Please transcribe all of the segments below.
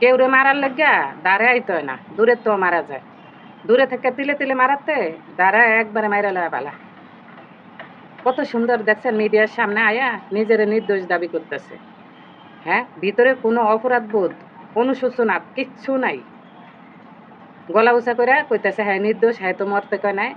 কেউরে মারার লাগিয়া দাঁড়ে আইতে হয় না, দূরে তো মারা যায়। দূরে থেকে তিলে তিলে মারাতে দাঁড়া একবারে মাইরা লয়া বালা। কত সুন্দর দেখছেন মিডিয়ার সামনে আয়া নিজের নির্দোষ দাবি করতেছে। হ্যাঁ, ভিতরে কোনো অপরাধ বোধ, অনুশোচনা কিচ্ছু নাই। গলা উঁচা করে কইতেছে হ্যাঁ নির্দোষ, হ্যাঁ তো মরতে কয় নাই।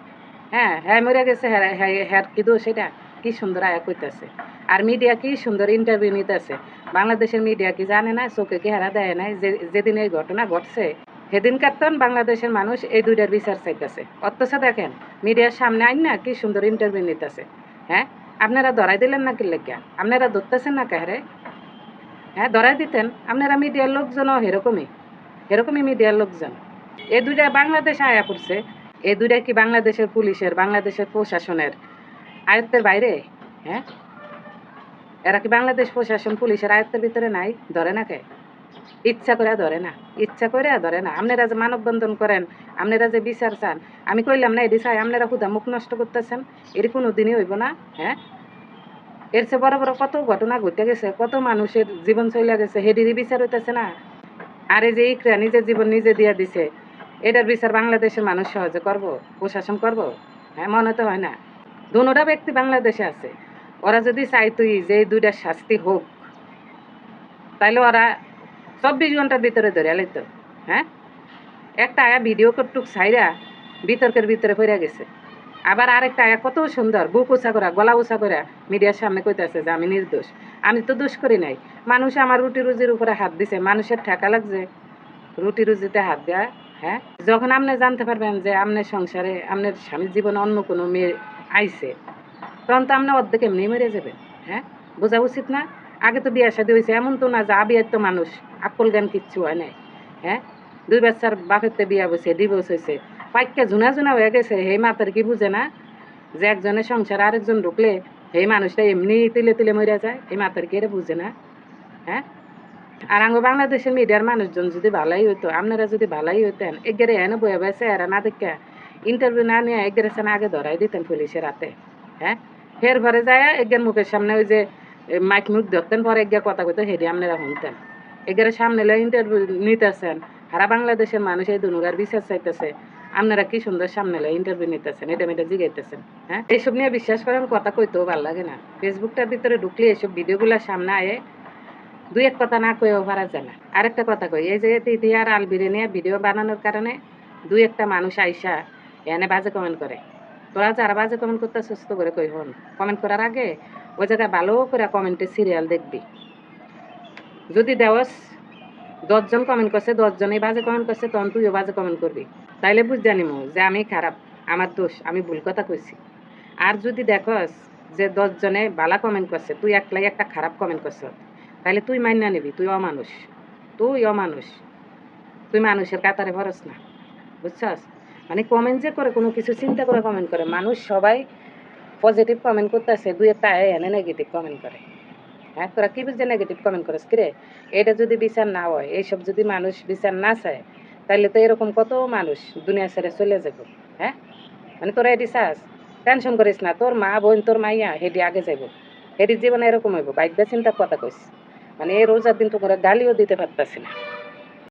হ্যাঁ হ্যাঁ মরে গেছে, হ্যাঁ হ্যাঁ হ্যাঁ কি দোষ এটা, কি সুন্দর আয়া কইতেছে। আর মিডিয়া কি সুন্দর ইন্টারভিউ নিতেছে। বাংলাদেশের মিডিয়া কি জানে না, চোখে কি হারা দেয় নাই যেদিন এই ঘটনা ঘটছে সেদিনকার তখন বাংলাদেশের মানুষ এই দুইটার বিচার চাইতেছে। অথচ দেখেন মিডিয়ার সামনে আইন না কি সুন্দর ইন্টারভিউ নিতেছে। হ্যাঁ, আপনারা ধরাই দিলেন না কি লেগিয়া? আপনারা ধরতেছেন না কাহারে? হ্যাঁ, ধরাই দিতেন। আপনারা মিডিয়ার লোকজনও এরকমই, এরকমই মিডিয়ার লোকজন। এ দুইটা বাংলাদেশ আয়া পড়ছে। এ দুইটা কি বাংলাদেশের পুলিশের, বাংলাদেশের প্রশাসনের আয়ত্তের বাইরে? হ্যাঁ, এরা কি বাংলাদেশ প্রশাসন পুলিশের আয়ত্তের ভিতরে নাই? ধরে না কে? ইচ্ছা করে ধরে না, ইচ্ছা করে ধরে না। আপনারা যে মানববন্ধন করেন, আপনারা যে বিচার চান, আমি কইলাম না এটি চাই, আপনারা হুদা মুখ নষ্ট করতেছেন। এটি কোনো দিনই হইব না। হ্যাঁ, এর চেয়ে বড় বড় কত ঘটনা ঘটে গেছে, কত মানুষের জীবন চলে গেছে, হেডিরই বিচার হইতেছে না। আর এই যে ইকরা নিজের জীবন নিজে দিয়ে দিছে, এটার বিচার বাংলাদেশের মানুষ সহজে করব, প্রশাসন করব? হ্যাঁ, মনে তো হয় না। দুটা ব্যক্তি বাংলাদেশে আছে, ওরা যদি চাইতই যে এই দুইটার শাস্তি হোক, তাইলে ওরা 24 ঘন্টার ভিতরে ধরে লাইত। হ্যাঁ, একটা আয়া ভিডিও করটুক ছাইরা বিতর্কের ভিতরে পড়ে গেছে। আবার আরেকটা আয়া কত সুন্দর বুক উঁচা করা, গলা উঁচা করা মিডিয়ার সামনে কইতেছে যে আমি নির্দোষ, আমি তো দোষ করি নাই। মানুষ আমার রুটি রুজির উপরে হাত দিছে, মানুষের ঠেকা লাগছে রুটি রুজিতে হাত দেয়া। হ্যাঁ, যখন আপনি জানতে পারবেন যে আপনার সংসারে আপনার স্বামীর জীবনে অন্য কোনো মেয়ে আইছে, তখন তো আপনি অর্ধেক এমনি মরে যাবেন। হ্যাঁ, বোঝা উচিত না? আগে তো বিয়ে শাদী হয়েছে, এমন তো না যে আবিয়ার তো মানুষ আকল জ্ঞান কিচ্ছু হয় নাই। হ্যাঁ, 2 বাচ্চার বাপেরতে বিয়া বসে ডিভোর্স হয়েছে, পাইকা জুনা জুনা হয়ে গেছে। সেই মাতার কি বুঝে না যে একজনের সংসারে আরেকজন ঢুকলে সেই মানুষটা এমনি তিলে তিলে মরে যায়? এই মাতার কি এটা বুঝে না? হ্যাঁ, আর আঙ্গ বাংলাদেশের মিডিয়ার মানুষজন যদি ভালাই হইতো, আপনারা যদি ভালাই হইতেন, এগেরে এনে বয়ে বসে এরা না দেখা ইন্টারভিউ না নিয়ে এগেরে না আগে ধরাই দিতেন পুলিশের হাতে। হ্যাঁ, ফের ঘরে যায় এগের মুখের সামনে ওই যে মাইক মুখ ধরতেন, পরে এগিয়ে কথা কইতো, হেডি আপনারা শুনতেন। এগেরে সামনে লো ইন্টারভিউ নিতেছেন, সারা বাংলাদেশের মানুষ এই দুনুরার বিচার চাইতেছে, আপনারা কি সুন্দর সামনে লো ইন্টারভিউ নিতেছেন, এটা মেয়েটা জিগাইতেছেন। হ্যাঁ, এইসব নিয়ে বিশ্বাস করেন কথা কইতেও ভালো লাগে না। ফেসবুকটার ভিতরে ঢুকলে এসব ভিডিওগুলোর সামনে আয়ে দুই এক কথা না কয়েও পারা যায় না। আরেকটা কথা কই, এই যে তিথি আর আলবিরে নিয়ে ভিডিও বানানোর কারণে দুই একটা মানুষ আইসা এনে বাজে কমেন্ট করে। তোরা যারা বাজে কমেন্ট করতে সুস্থ করে কই হন, কমেন্ট করার আগে ওই জায়গায় ভালো করে কমেন্টের সিরিয়াল দেখবি। যদি দেওয়াস 10 জন কমেন্ট করছে, 10 জনই বাজে কমেন্ট করছে, তখন তুইও বাজে কমেন্ট করবি। তাইলে বুঝ জানিমু যে আমি খারাপ, আমার দোষ, আমি ভুল কথা কইছি। আর যদি দেখস যে 10 জনে বালা কমেন্ট করছে, তুই একলাই একটা খারাপ কমেন্ট করছ, তাহলে তুই মাইনা নিবি তুই অমানুষ, তুই অমানুষ, তুই মানুষের কাতারে ভরস না। বুঝছস? মানে কমেন্ট যে করে কোনো কিছু চিন্তা করে কমেন্ট করে, মানুষ সবাই পজিটিভ কমেন্ট করতেছে, দুই একটা এনে নেগেটিভ কমেন্ট করে। হ্যাঁ, তোরা কি বুঝছে নেগেটিভ কমেন্ট করিস কিরে? এটা যদি বিচার না হয়, এইসব যদি মানুষ বিচার না চায়, তাহলে তো এরকম কত মানুষ দুনিয়া ছেড়ে চলে যাব। হ্যাঁ, মানে তোরা এটি চাস? টেনশন করিস না, তোর মা বোন তোর মাইয়া হেডি আগে যাইব, হেডির জীবনে এরকম হইব। বাইকটা চিন্তার কথা কইস, মানে এই রোজার দিন তো করে গালিও দিতে পারতাছি না।